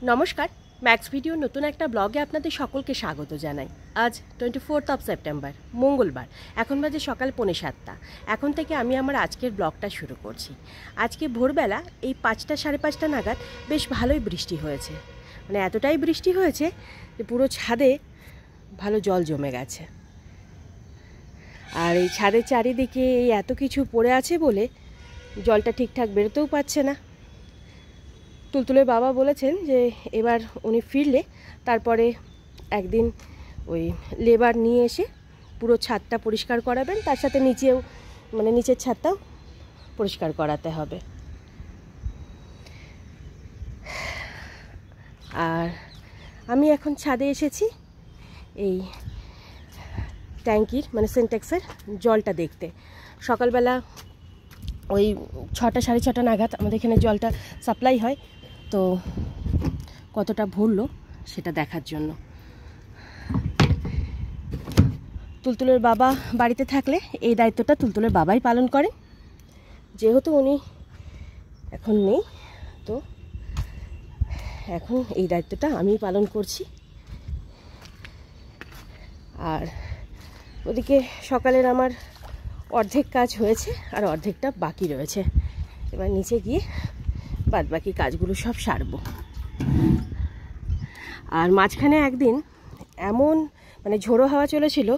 নমস্কার, max video নতুন একটা ব্লগে আপনাদের সকলকে স্বাগত জানাই। আজ 24 সেপ্টেম্বর মঙ্গলবার। এখন বাজে সকাল 6:45। এখন থেকে আমি আমার আজকের ব্লগটা শুরু করছি। আজকে ভোরবেলা এই 5টা সাড়ে 5টা নাগাদ বেশ ভালোই বৃষ্টি হয়েছে। মানে এতটাই বৃষ্টি হয়েছে যে পুরো ছাদে ভালো জল জমে গেছে। আর এই ছাদের চারিদিকে এই এত কিছু পড়ে আছে বলে জলটা ঠিকঠাক বেরোতেও পারছে না। তুলতুলের বাবা বলেছেন যে এবার উনি ফিরলে তারপরে একদিন ওই লেবার নিয়ে এসে পুরো ছাদটা পরিষ্কার করাবেন, তার সাথে নিচেও মানে নিচের ছাদটাও পরিষ্কার করাতে হবে। আর আমি এখন ছাদে এসেছি এই ট্যাঙ্কির মানে সিনট্যাক্সের জলটা দেখতে। সকালবেলা ওই 6টা সাড়ে 6টা নাগাদ আমাদের এখানে জলটা সাপ্লাই হয়, তো কতটা ভরলো সেটা দেখার জন্য। তুলতুলের বাবা বাড়িতে থাকলে এই দায়িত্বটা তুলতুলের বাবাই পালন করে, যেহেতু উনি এখন নেই তো এখন এই দায়িত্বটা আমি পালন করছি। আর ওদিকে সকালের আমার অর্ধেক কাজ হয়েছে আর অর্ধেকটা বাকি রয়েছে। এবার নিচে গিয়ে বাদ বাকি কাজগুলো সব সারবো। আর মাঝখানে একদিন এমন মানে ঝোড়ো হাওয়া চলেছিল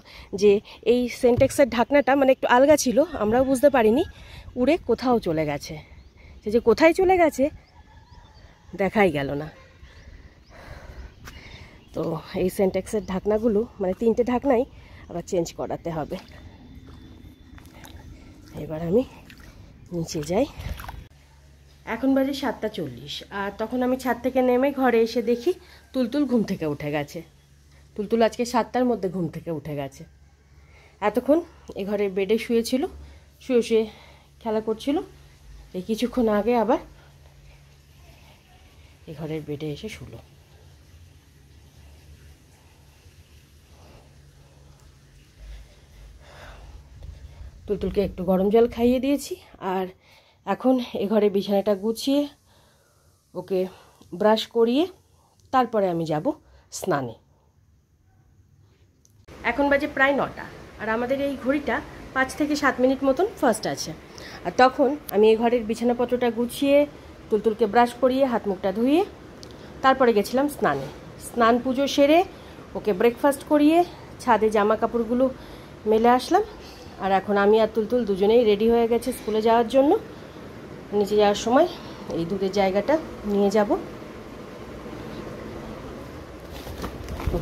যে এই সিনট্যাক্সের ঢাকনাটা মানে একটু আলগা ছিল, আমরাও বুঝতে পারিনি, উড়ে কোথাও চলে গেছে। সে যে কোথায় চলে গেছে দেখাই গেল না। তো এই সিনট্যাক্সের ঢাকনাগুলো মানে 3টে ঢাকনাই আবার চেঞ্জ করাতে হবে। এবার আমি নিচে যাই। এখন বাজে 7:40 আর তখন আমি ছাদ থেকে নেমে ঘরে এসে দেখি তুলতুল ঘুম থেকে উঠে গেছে। তুলতুল আজকে 7টার মধ্যে ঘুম থেকে উঠে গেছে। এতক্ষণ এ ঘরে বেডে শুয়েছিল, শুয়ে শুয়ে খেলা করছিল। এই কিছুক্ষণ আগে আবার এ ঘরের বেডে এসে শুলো। তুলতুলকে একটু গরম জল খাইয়ে দিয়েছি আর এখন এ ঘরে বিছানাটা গুছিয়ে ওকে ব্রাশ করিয়ে তারপরে আমি যাব স্নানে। এখন বাজে প্রায় 9টা আর আমাদের এই ঘড়িটা 5 থেকে 7 মিনিট মতন ফার্স্ট আছে। আর তখন আমি এই ঘরের বিছানাপত্রটা গুছিয়ে তুলতুলকে ব্রাশ করিয়ে হাত মুখটা ধুয়ে তারপরে গেছিলাম স্নানে। স্নান পুজো সেরে ওকে ব্রেকফাস্ট করিয়ে ছাদে জামা কাপড়গুলো মেলে আসলাম। আর এখন আমি আর তুলতুল দুজনেই রেডি হয়ে গেছে স্কুলে যাওয়ার জন্য। নিচে যাওয়ার সময় এই দুধের জায়গাটা নিয়ে যাব।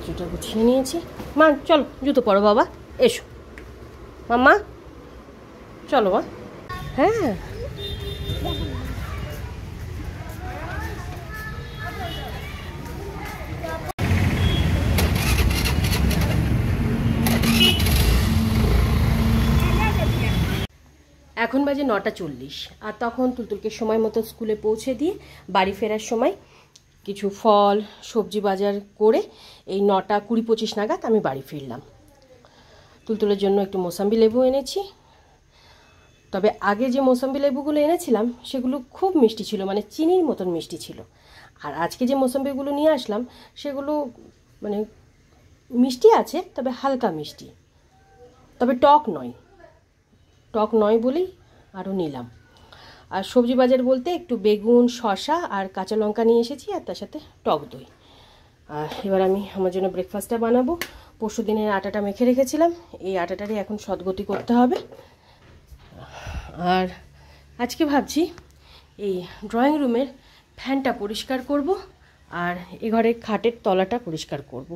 জুতো গুছিয়ে নিয়েছি। মা চলো, জুতো পরো বাবা, এসো মাম্মা, চলো মা। হ্যাঁ এখন বাজে 9:40 আর তখন তুলতুলকে সময় মতো স্কুলে পৌঁছে দিয়ে বাড়ি ফেরার সময় কিছু ফল সবজি বাজার করে এই 9:20-25 নাগাদ আমি বাড়ি ফিরলাম। তুলতুলের জন্য একটু মৌসাম্বি লেবু এনেছি। তবে আগে যে মৌসাম্বি লেবুগুলো এনেছিলাম সেগুলো খুব মিষ্টি ছিল, মানে চিনির মতন মিষ্টি ছিল। আর আজকে যে মৌসাম্বিগুলো নিয়ে আসলাম সেগুলো মানে মিষ্টি আছে, তবে হালকা মিষ্টি, তবে টক নয় বলেই আরও নিলাম। আর সবজি বাজার বলতে একটু বেগুন, শসা আর কাঁচা লঙ্কা নিয়ে এসেছি, আর তার সাথে টক দই। আর এবার আমি আমার জন্য ব্রেকফাস্টটা বানাবো। পরশু দিনের আটাটা মেখে রেখেছিলাম, এই আটাটারই এখন সদগতি করতে হবে। আর আজকে ভাবছি এই ড্রয়িং রুমের ফ্যানটা পরিষ্কার করব আর এ ঘরের খাটের তলাটা পরিষ্কার করব।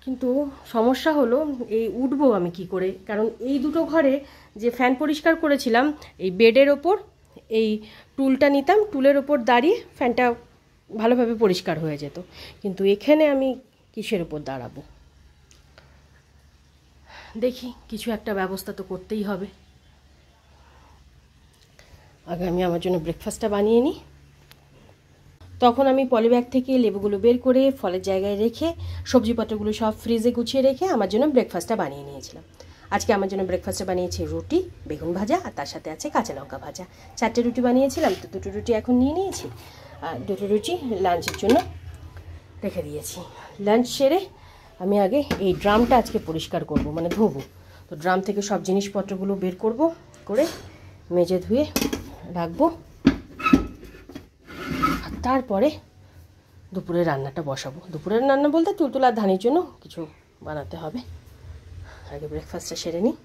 কিন্তু সমস্যা হলো এই উঠবো আমি কি করে, কারণ এই দুটো ঘরে যে ফ্যান পরিষ্কার করেছিলাম এই বেডের ওপর এই টুলটা নিতাম, টুলের ওপর দাঁড়িয়ে ফ্যানটা ভালোভাবে পরিষ্কার হয়ে যেত। কিন্তু এখানে আমি কিসের ওপর দাঁড়াবো? দেখি কিছু একটা ব্যবস্থা তো করতেই হবে। আগে আমি আমার জন্য ব্রেকফাস্টটা বানিয়ে নিই। তখন আমি পলিব্যাগ থেকে লেবুগুলো বের করে ফলের জায়গায় রেখে সবজিপত্রগুলো সব ফ্রিজে গুছিয়ে রেখে আমার জন্য ব্রেকফাস্টটা বানিয়ে নিয়েছিলাম। আজকে আমার জন্য ব্রেকফাস্টে বানিয়েছি রুটি, বেগুন ভাজা আর তার সাথে আছে কাঁচা লঙ্কা ভাজা। 4টে রুটি বানিয়েছিলাম, তো 2টো রুটি এখন নিয়ে নিয়েছি। আর দুটো রুটি লাঞ্চের জন্য রেখে দিয়েছি। লাঞ্চ সেরে আমি আগে এই ড্রামটা আজকে পরিষ্কার করব, মানে ধোবো। তো ড্রাম থেকে সব জিনিসপত্রগুলো বের করব, করে মেজে ধুয়ে রাখবো। আর তারপরে দুপুরের রান্নাটা বসাবো। দুপুরের রান্না বলতে তুলতুল আর ধানির জন্য কিছু বানাতে হবে। আগে ব্রেকফাস্টটা সেরে নিই।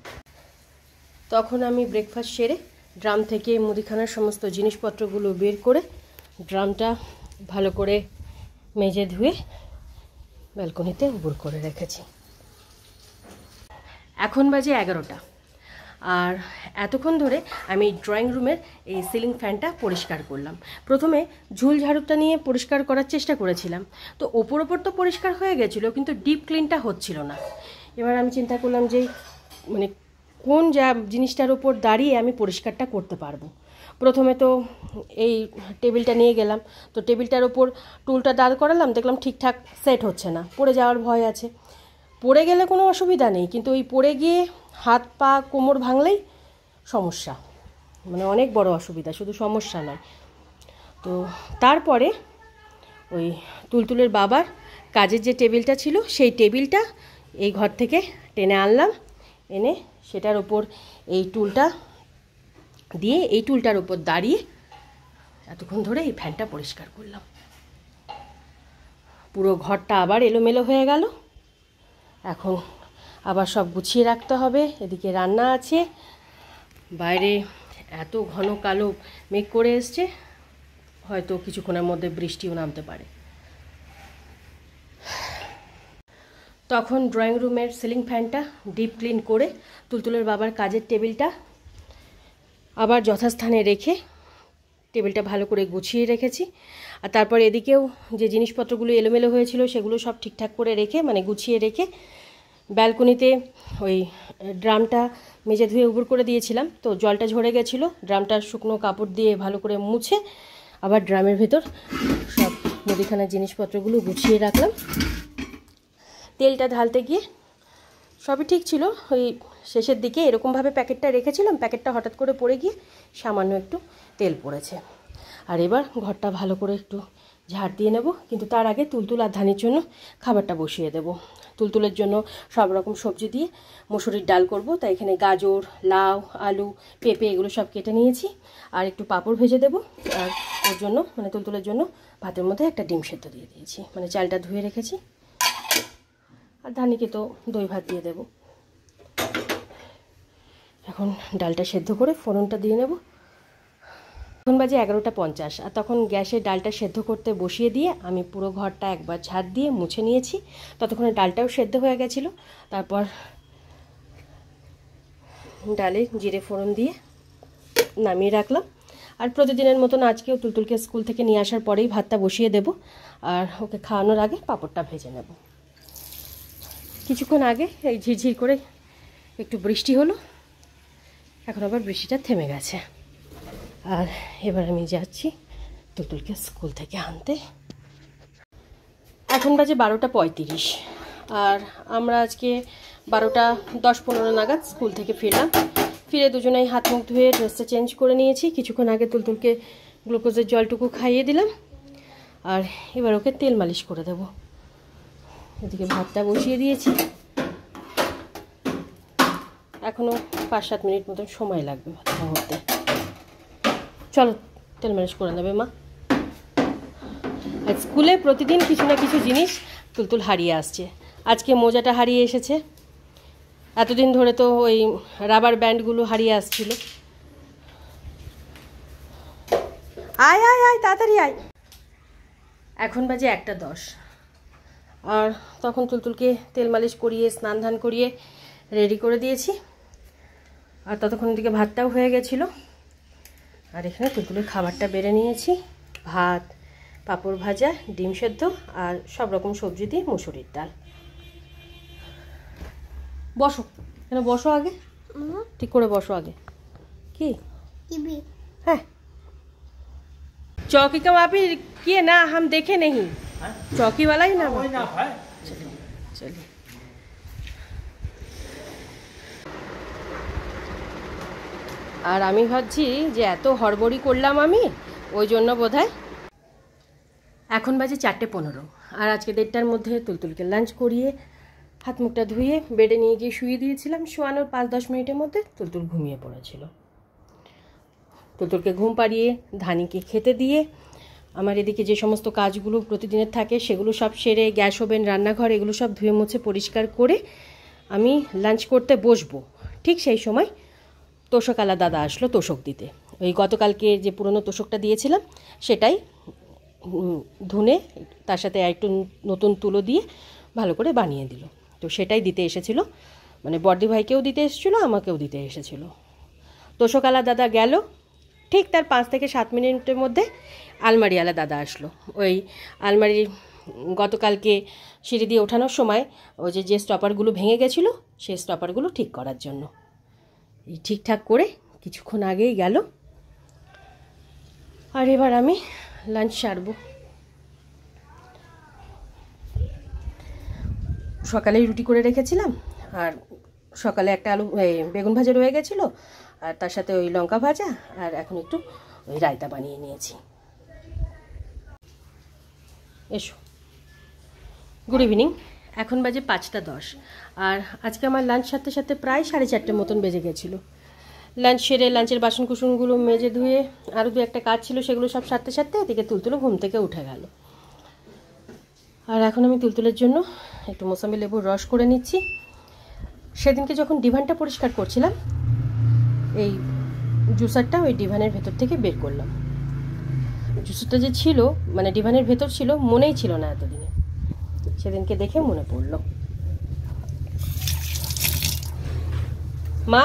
তখন আমি ব্রেকফাস্ট সেরে ড্রাম থেকে মুদিখানার সমস্ত জিনিসপত্রগুলো বের করে ড্রামটা ভালো করে মেজে ধুয়ে ব্যালকনিতে উবুড় করে রেখেছি। এখন বাজে 11টা। আর এতক্ষণ ধরে আমি ড্রয়িং রুমের এই সিলিং ফ্যানটা পরিষ্কার করলাম। প্রথমে ঝুল ঝাড়ুটা নিয়ে পরিষ্কার করার চেষ্টা করেছিলাম, তো ওপর তো পরিষ্কার হয়ে গেছিলো, কিন্তু ডিপ ক্লিনটা হচ্ছিল না। এবার আমি চিন্তা করলাম যে মানে কোন জিনিসটার ওপর দাঁড়িয়ে আমি পরিষ্কারটা করতে পারবো। প্রথমে তো এই টেবিলটা নিয়ে গেলাম, তো টেবিলটার ওপর টুলটা দাঁড় করালাম, দেখলাম ঠিকঠাক সেট হচ্ছে না, পড়ে যাওয়ার ভয় আছে। পড়ে গেলে কোনো অসুবিধা নেই, কিন্তু ওই পড়ে গিয়ে হাত পা কোমর ভাঙলেই সমস্যা, মানে অনেক বড় অসুবিধা, শুধু সমস্যা নয়। তো তারপরে ওই তুলতুলের বাবার কাজের যে টেবিলটা ছিল সেই টেবিলটা এই ঘর থেকে টেনে আনলাম, এনে সেটার ওপর এই টুলটা দিয়ে এই টুলটার ওপর দাঁড়িয়ে এতক্ষণ ধরে এই ফ্যানটা পরিষ্কার করলাম। পুরো ঘরটা আবার এলোমেলো হয়ে গেল। এখন আবার সব গুছিয়ে রাখতে হবে। এদিকে রান্না আছে, বাইরে এত ঘন কালো মেঘ করে এসছে, হয়তো কিছুক্ষণের মধ্যে বৃষ্টিও নামতে পারে। তখন ড্রয়িং রুমের সিলিং ফ্যানটা ডিপ ক্লিন করে তুলতুলের বাবার কাজের টেবিলটা আবার যথাস্থানে রেখে টেবিলটা ভালো করে গুছিয়ে রেখেছি। আর তারপর এদিকেও যে জিনিসপত্রগুলো এলোমেলো হয়েছিল সেগুলো সব ঠিকঠাক করে রেখে, মানে গুছিয়ে রেখে, ব্যালকনিতে ওই ড্রামটা মেজে ধুয়ে উবুড় করে দিয়েছিলাম, তো জলটা ঝরে গেছিলো। ড্রামটা শুকনো কাপড় দিয়ে ভালো করে মুছে আবার ড্রামের ভেতর সব মুদিখানার জিনিসপত্রগুলো গুছিয়ে রাখলাম। তেলটা ঢালতে গিয়ে সবই ঠিক ছিল, ওই শেষের দিকে এরকমভাবে প্যাকেটটা রেখেছিলাম, প্যাকেটটা হঠাৎ করে পড়ে গিয়ে সামান্য একটু তেল পড়েছে। আর এবার ঘরটা ভালো করে একটু ঝাড় দিয়ে নেব, কিন্তু তার আগে তুলতুল আর ধানির জন্য খাবারটা বসিয়ে দেব। তুলতুলের জন্য সব রকম সবজি দিয়ে মসুরির ডাল করব, তাই এখানে গাজর, লাউ, আলু, পেঁপে এগুলো সব কেটে নিয়েছি। আর একটু পাঁপড় ভেজে দেব। আর ওর জন্য, মানে তুলতুলের জন্য ভাতের মধ্যে একটা ডিম সেদ্ধ দিয়ে দিয়েছি, মানে চালটা ধুয়ে রেখেছি। আর ধানিকে তো দই ভাত দিয়ে দেব। এখন ডালটা সেদ্ধ করে ফোড়নটা দিয়ে নেব। এখন বাজে 11:50, আর তখন গ্যাসে ডালটা সেদ্ধ করতে বসিয়ে দিয়ে আমি পুরো ঘরটা একবার ঝাড় দিয়ে মুছে নিয়েছি। ততক্ষণে ডালটাও সেদ্ধ হয়ে গেছিলো। তারপর ডালে জিরে ফোড়ন দিয়ে নামিয়ে রাখলাম। আর প্রতিদিনের মতন আজকেও তুলতুলকে স্কুল থেকে নিয়ে আসার পরেই ভাতটা বসিয়ে দেব, আর ওকে খাওয়ানোর আগে পাঁপড়টা ভেজে নেব। কিছুক্ষণ আগে এই ঝিরঝির করে একটু বৃষ্টি হলো, এখন আবার বৃষ্টিটা থেমে গেছে। আর এবার আমি যাচ্ছি তুলতুলকে স্কুল থেকে আনতে। এখন বাজে 12:35, আর আমরা আজকে 12:10-15 নাগাদ স্কুল থেকে ফিরলাম। ফিরে দুজনেই হাত মুখ ধুয়ে ড্রেসটা চেঞ্জ করে নিয়েছি। কিছুক্ষণ আগে তুলতুলকে গ্লুকোজের জলটুকু খাইয়ে দিলাম, আর এবার ওকে তেল মালিশ করে দেব। এদিকে ভাতটা বসিয়ে দিয়েছি, এখনও 5-7 মিনিট মতন সময় লাগবে ভাতটা হতে। চলো তেল মালিশ করে নেবে মা। আর স্কুলে প্রতিদিন কিছু না কিছু জিনিস তুলতুল হারিয়ে আসছে। আজকে মোজাটা হারিয়ে এসেছে, এতদিন ধরে তো ওই রাবার ব্যান্ডগুলো হারিয়ে আসছিল। আয় আয় আয় তাড়াতাড়ি আয়। এখন বাজে 1:10, আর তখন তুলতুলকে তেল মালিশ করিয়ে স্নান ধান করিয়ে রেডি করে দিয়েছি। আর ততক্ষণ দিকে ভাতটাও হয়ে গেছিলো। আর এখানে তুলতুলের খাবারটা বেড়ে নিয়েছি, ভাত, পাঁপড় ভাজা, ডিম সেদ্ধ আর সব রকম সবজি দিয়ে মুসুরির ডাল। বসো, এখানে বসো আগে, ঠিক করে বসো আগে। কি হ্যাঁ, चौकी का वहाँ पे किए ना, हम देखे नहीं। चौकी वाला ही ना, चलिए। আর আমি ভাবছি যে এত হড়বড়ি করলাম আমি, ওই জন্য বোধহয় এখন বাজে 4:15 আর আজকে 1:30টার মধ্যে তুলতুলকে লাঞ্চ করিয়ে হাত মুখটা ধুয়ে বেডে নিয়ে গিয়ে শুয়ে দিয়েছিলাম। শোয়ানোর 5-10 মিনিটের মধ্যে তুলতুল ঘুমিয়ে পড়েছিল। তুলতুলকে ঘুম পাড়িয়ে ধানিকে খেতে দিয়ে আমার এদিকে যে সমস্ত কাজগুলো প্রতিদিনের থাকে সেগুলো সব সেরে গ্যাস ওভেন রান্নাঘর এগুলো সব ধুয়ে মুছে পরিষ্কার করে আমি লাঞ্চ করতে বসবো। ঠিক সেই সময় তোষকালা দাদা আসলো তোষক দিতে। ওই গতকালকে যে পুরনো তোষকটা দিয়েছিলাম সেটাই ধুনে তার সাথে একটু নতুন তুলো দিয়ে ভালো করে বানিয়ে দিল। তো সেটাই দিতে এসেছিলো, মানে বর্দি ভাইকেও দিতে এসেছিলো, আমাকেও দিতে এসেছিলো। তোষকালা দাদা গেল, ঠিক তার 5 থেকে 7 মিনিটের মধ্যে আলমারিওয়ালা দাদা আসলো। ওই আলমারির গতকালকে সিঁড়ি দিয়ে ওঠানোর সময় ওই যে স্টপারগুলো ভেঙে গেছিলো সেই স্টপারগুলো ঠিক করার জন্য। এই ঠিকঠাক করে কিছুক্ষণ আগেই গেল। আর এবার আমি লাঞ্চ সারবো। সকালেই রুটি করে রেখেছিলাম আর সকালে একটা বেগুন ভাজা রয়ে গেছিলো আর তার সাথে ওই লঙ্কা ভাজা আর এখন একটু ওই রায়তা বানিয়ে নিয়েছি। এসো, গুড ইভিনিং। এখন বাজে 5:10 আর আজকে আমার লাঞ্চ সারতে সাথে প্রায় 4:30 মতন বেজে গেছিলো। লাঞ্চ সেরে লাঞ্চের বাসন কুসনগুলো মেজে ধুয়ে আরও 2-1টা কাজ ছিল সেগুলো সব সারতে সারতে এদিকে তুলতুলো ঘুম থেকে উঠে গেল। আর এখন আমি তুলতুলের জন্য একটু মোসাম্বি লেবুর রস করে নিচ্ছি। সেদিনকে যখন ডিভানটা পরিষ্কার করছিলাম এই জুসারটা ওই ডিভানের ভেতর থেকে বের করলাম। জুসারটা যে ছিল মানে ডিভানের ভেতর ছিল মনেই ছিল না এতদিনে, সেদিনকে দেখে মনে পড়ল। মা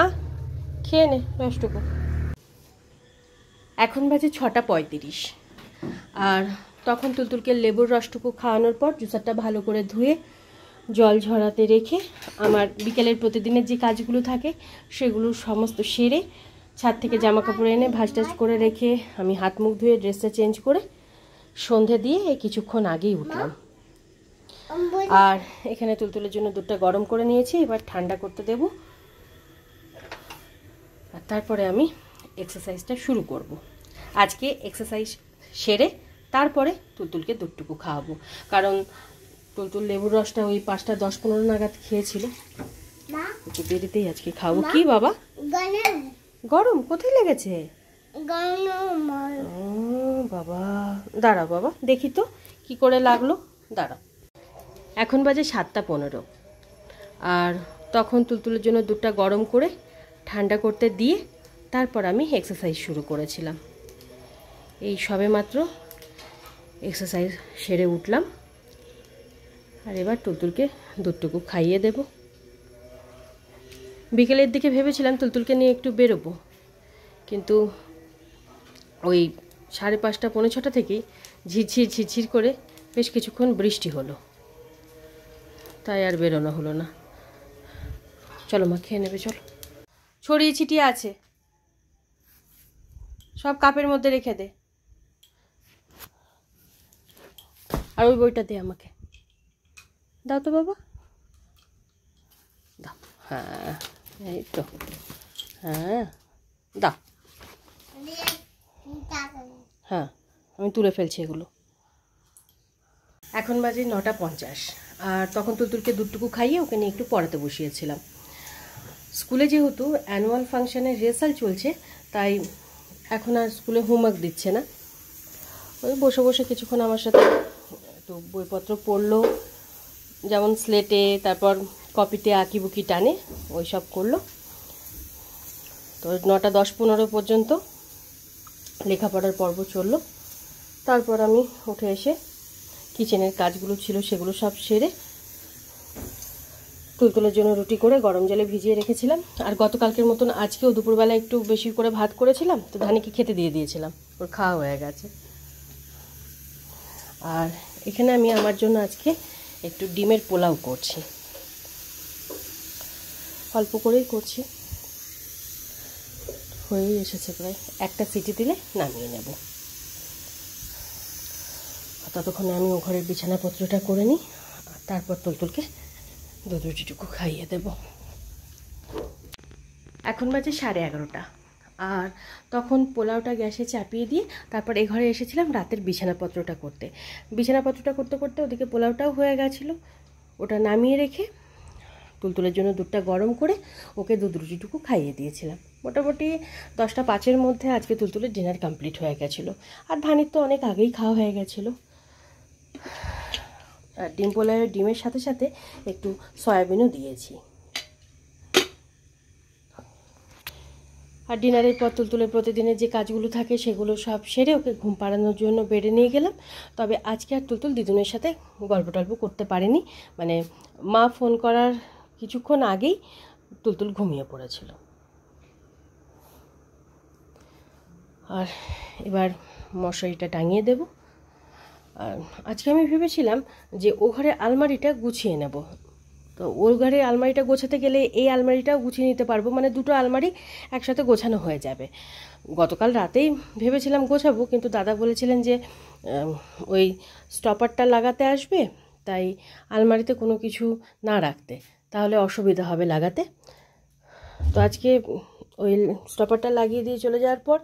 খেয়ে নে রসটুকু। এখন বাজে 6:35 আর তখন তুলতুলকে লেবুর রসটুকু খাওয়ানোর পর জুসারটা ভালো করে ধুয়ে জল ঝরাতে রেখে আমার বিকেলের প্রতিদিনের যে কাজগুলো থাকে সেগুলো সমস্ত সেরে ছাদ থেকে জামা কাপড় এনে ভাঁজ টাজ করে রেখে আমি হাত মুখ ধুয়ে ড্রেসটা চেঞ্জ করে সন্ধে দিয়ে এই কিছুক্ষণ আগেই উঠলাম। আর এখানে তুলতুলের জন্য দুধটা গরম করে নিয়েছি, এবার ঠান্ডা করতে দেব আর তারপরে আমি এক্সারসাইজটা শুরু করব। আজকে এক্সারসাইজ সেরে তারপরে তুলতুলকে দুধটুকু খাওয়াবো, কারণ তুলতুল লেবুর রসটা ওই 5:10-15 নাগাদ খেয়েছিল। একটু দেরিতেই আজকে খাবো। কি বাবা গরম কোথায় লেগেছে? বাবা দাঁড়াও বাবা দেখি তো কি করে লাগলো, দাঁড়াও। এখন বাজে 7:15 আর তখন তুলতুলের জন্য দুধটা গরম করে ঠান্ডা করতে দিয়ে তারপর আমি এক্সারসাইজ শুরু করেছিলাম। এই সবে মাত্র এক্সারসাইজ সেরে উঠলাম আর এবার তুলতুলকে দুধটুকু খাইয়ে দেব। বিকেলের দিকে ভেবেছিলাম তুলতুলকে নিয়ে একটু বেরোবো, কিন্তু ওই 5:30 পৌনে 6টা থেকেই ঝিরঝির ঝিরঝির করে বেশ কিছুক্ষণ বৃষ্টি হলো, তাই আর বেরোনো হলো না। চলো মা খেয়ে নেবে, চলো। ছড়িয়ে ছিটিয়ে আছে, সব কাপের মধ্যে রেখে দে। আর ওই বইটা দে আমাকে, দাও তো বাবা, দাও। হ্যাঁ এই তো, হ্যাঁ দাও। হ্যাঁ আমি তুলে ফেলছি এগুলো। এখন বাজে 9:50 আর তখন তুলতুলকে দুধটুকু খাইয়ে ওকে নিয়ে একটু পড়াতে বসিয়েছিলাম। স্কুলে যেহেতু অ্যানুয়াল ফাংশনের রিহার্সাল চলছে তাই এখন আর স্কুলে হোমওয়ার্ক দিচ্ছে না। ওই বসে বসে কিছুক্ষণ আমার সাথে একটু বইপত্র পড়লো, যেমন স্লেটে তারপর কপিতে আঁকিবুকি টানে ওই সব করলো। তো 9:10-15 পর্যন্ত লেখাপড়ার পর্ব চললো। তারপর আমি উঠে এসে কিচেনের কাজগুলো ছিল সেগুলো সব সেরে তুলতুলের জন্য রুটি করে গরম জলে ভিজিয়ে রেখেছিলাম। আর গতকালকের মতন আজকেও দুপুরবেলা একটু বেশি করে ভাত করেছিলাম, তো ধানিকে খেতে দিয়ে দিয়েছিলাম, ওর খাওয়া হয়ে গেছে। আর এখানে আমি আমার জন্য আজকে একটু ডিমের পোলাও করছি, অল্প করেই করছি, হয়েই এসেছে প্রায়। একটা সিটি দিলে নামিয়ে নেব। ততক্ষণে আমি ও ঘরের বিছানাপত্রটা করে নিই, তারপর তুলতুলকে দুধ রুটিটুকু খাইয়ে দেব। এখন বাজে 11:30 আর তখন পোলাওটা গ্যাসে চাপিয়ে দিয়ে তারপর এই ঘরে এসেছিলাম রাতের বিছানাপত্রটা করতে। বিছানাপত্রটা করতে করতে ওদিকে পোলাওটাও হয়ে গেছিলো। ওটা নামিয়ে রেখে তুলতুলের জন্য দুধটা গরম করে ওকে দুধ রুটিটুকু খাইয়ে দিয়েছিলাম। মোটামুটি 10টা 5-এর মধ্যে আজকে তুলতুলের ডিনার কমপ্লিট হয়ে গেছিলো। আর ধানির তো অনেক আগেই খাওয়া হয়ে গেছিলো। আর ডিম পোলাওয়ের ডিমের সাথে সাথে একটু সয়াবিনও দিয়েছি। আর ডিনারের পর তুলতুলের প্রতিদিনের যে কাজগুলো থাকে সেগুলো সব সেরে ওকে ঘুম পাড়ানোর জন্য বেডে নিয়ে গেলাম। তবে আজকে আর তুলতুল দিদুনের সাথে গল্প টল্প করতে পারেনি, মানে মা ফোন করার কিছুক্ষণ আগেই তুলতুল ঘুমিয়ে পড়েছিল। আর এবার মশারিটা টাঙিয়ে দেব। আর আজকে আমি ভেবেছিলাম যে ও ঘরের আলমারিটা গুছিয়ে নেব। তো ওর ঘরে আলমারিটা গোছাতে গেলে এই আলমারিটাও গুছিয়ে নিতে পারবো, মানে দুটো আলমারি একসাথে গোছানো হয়ে যাবে। গতকাল রাতেই ভেবেছিলাম গোছাবো, কিন্তু দাদা বলেছিলেন যে ওই স্টপারটা লাগাতে আসবে, তাই আলমারিতে কোনো কিছু না রাখতে, তাহলে অসুবিধা হবে লাগাতে। তো আজকে ওই স্টপারটা লাগিয়ে দিয়ে চলে যাওয়ার পর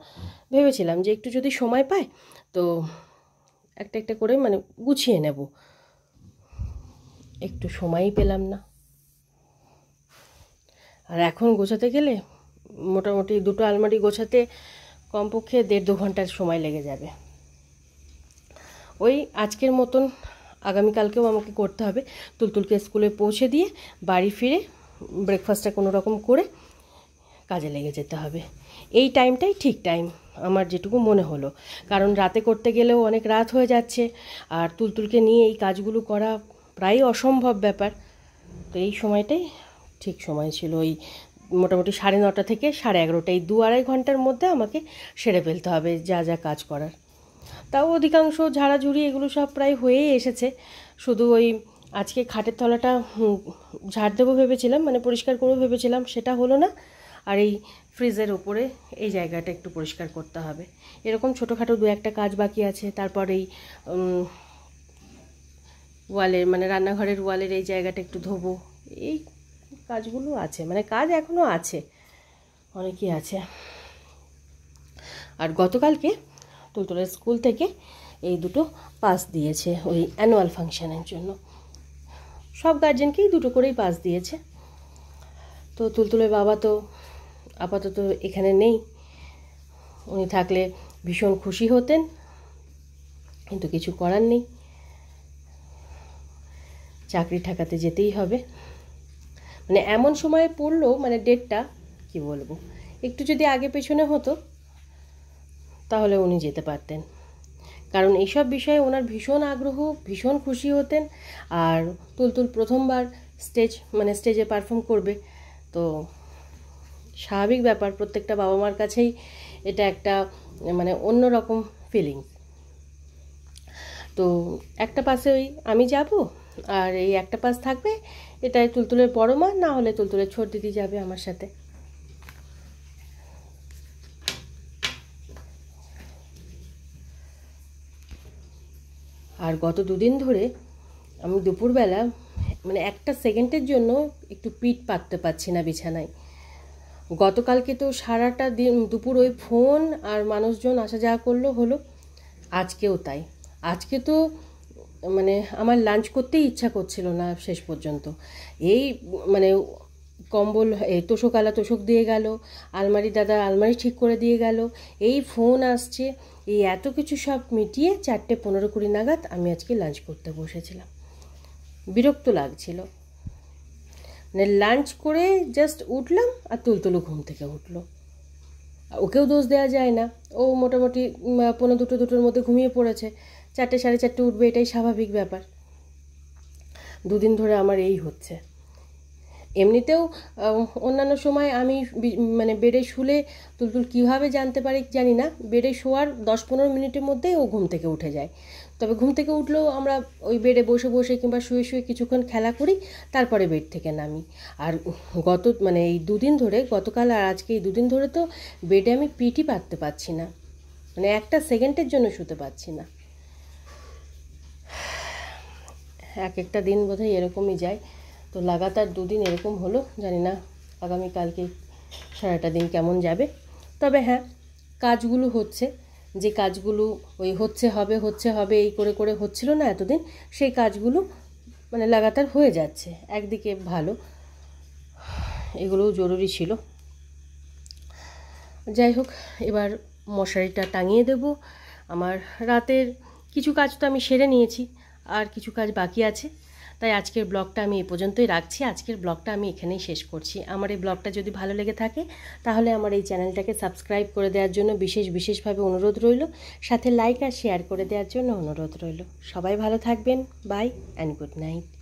ভেবেছিলাম যে একটু যদি সময় পাই তো একটা একটা করে মানে গুছিয়ে নেব। একটু সময়ই পেলাম না। আর এখন গোছাতে গেলে মোটামুটি দুটো আলমারি গোছাতে কমপক্ষে 1.5-2 ঘন্টার সময় লেগে যাবে। ওই আজকের মতন আগামীকালকেও আমাকে করতে হবে। তুলতুলকে স্কুলে পৌঁছে দিয়ে বাড়ি ফিরে ব্রেকফাস্টটা কোনো রকম করে কাজে লেগে যেতে হবে। এই টাইমটাই ঠিক টাইম আমার যেটুকু মনে হলো, কারণ রাতে করতে গেলেও অনেক রাত হয়ে যাচ্ছে। আর তুলতুলকে নিয়ে এই কাজগুলো করা প্রায় অসম্ভব ব্যাপার। তো এই সময়টাই ঠিক সময় ছিল। ওই মোটামুটি 9:30 থেকে 11:30, এই 2-2.5 ঘন্টার মধ্যে আমাকে সেরে ফেলতে হবে যা যা কাজ করার। তাও অধিকাংশ ঝাড়াঝুড়ি এগুলো সব প্রায় হয়েই এসেছে। শুধু ওই আজকে খাটের তলাটা ঝাড় দেবো ভেবেছিলাম, মানে পরিষ্কার করবো ভেবেছিলাম, সেটা হলো না। আর এই ফ্রিজের ওপরে এই জায়গাটা একটু পরিষ্কার করতে হবে। এরকম ছোটোখাটো 2-1টা কাজ বাকি আছে। তারপর এই ওয়ালের মানে রান্নাঘরের ওয়ালের এই জায়গাটা একটু ধোবো। এই কাজগুলো আছে, মানে কাজ এখনও আছে, অনেকই আছে। আর গতকালকে তুলতুলের স্কুল থেকে এই দুটো পাস দিয়েছে ওই অ্যানুয়াল ফাংশনের জন্য। সব গার্জেনকেই দুটো করেই পাস দিয়েছে। তো তুলতুলের বাবা তো আপাতত এখানে নেই, উনি থাকলে ভীষণ খুশি হতেন, কিন্তু কিছু করার নেই, চাকরি ঠেকাতে যেতেই হবে। মানে এমন সময়ে পড়লো, মানে ডেটটা কি বলবো, একটু যদি আগে পেছনে হতো তাহলে উনি যেতে পারতেন, কারণ এইসব বিষয়ে ওনার ভীষণ আগ্রহ, ভীষণ খুশি হতেন। আর তুলতুল প্রথমবার স্টেজে পারফর্ম করবে, তো স্বাভাবিক ব্যাপার, প্রত্যেকটা বাবা মার কাছেই এটা একটা মানে অন্যরকম ফিলিংস। তো একটা পাশে ওই আমি যাব, আর এই একটা পাশ থাকবে, এটাই তুলতুলের বড় মা, না হলে তুলতুলের ছোট দিদি যাবে আমার সাথে। আর গত 2 দিন ধরে আমি দুপুরবেলা মানে একটা সেকেন্ডের জন্য একটু পিঠ পাততে পারছি না বিছানায়। গতকালকে তো সারাটা দিন দুপুর ওই ফোন আর মানুষজন আসা যাওয়া হলো। আজকেও তাই। আজকে তো মানে আমার লাঞ্চ করতেই ইচ্ছা করছিল না শেষ পর্যন্ত। এই মানে কম্বল তোষক দিয়ে গেল, আলমারি দাদা আলমারি ঠিক করে দিয়ে গেল, এই ফোন আসছে, এই এত কিছু সব মিটিয়ে 4:15-20 নাগাদ আমি আজকে লাঞ্চ করতে বসেছিলাম। বিরক্ত লাগছিল। মানে লাঞ্চ করে জাস্ট উঠলাম আর তুলতুলু ঘুম থেকে উঠলো। ওকেও দোষ দেওয়া যায় না, ও মোটামুটি 1:45-2টোর মধ্যে ঘুমিয়ে পড়েছে। 4-4:30 উঠবে, এটাই স্বাভাবিক ব্যাপার। 2 দিন ধরে আমার এই হচ্ছে। এমনিতেও অন্যান্য সময় আমি মানে বেডে শুলে তুলতুল কীভাবে জানতে পারি জানি না, বেডে শোয়ার 10-15 মিনিটের মধ্যেই ও ঘুম থেকে উঠে যায়। তবে ঘুম থেকে উঠলেও আমরা ওই বেডে বসে বসে কিংবা শুয়ে শুয়ে কিছুক্ষণ খেলা করি, তারপরে বেড থেকে নামি। আর মানে এই 2 দিন ধরে, গতকাল আর আজকে এই 2 দিন ধরে তো বেডে আমি পিঠই পাততে পারছি না, মানে একটা সেকেন্ডের জন্য শুতে পারছি না। একটা দিন বোধহয় এরকমই যায়। তো লাগাতার 2 দিন এরকম হলো, জানি না আগামীকালকে সারাটা দিন কেমন যাবে। তবে হ্যাঁ, কাজগুলো হচ্ছে, যে কাজগুলো ওই হচ্ছে হবে এই করে করে হচ্ছিল না এতদিন, সেই কাজগুলো মানে লাগাতার হয়ে যাচ্ছে। একদিকে ভালো, এগুলোও জরুরি ছিল। যাই হোক, এবার মশারিটা টাঙিয়ে দেব। আমার রাতের কিছু কাজ তো আমি সেরে নিয়েছি, আর কিছু কাজ বাকি আছে। তাই আজকের ব্লগটা আমি এই পর্যন্তই রাখছি। আজকের ব্লগটা আমি এখানেই শেষ করছি। আমার এই ব্লগটা যদি ভালো লেগে থাকে তাহলে আমার এই চ্যানেলটাকে সাবস্ক্রাইব করে দেওয়ার জন্য বিশেষভাবে অনুরোধ রইল, সাথে লাইক আর শেয়ার করে দেওয়ার জন্য অনুরোধ রইল। সবাই ভালো থাকবেন। Bye and good night.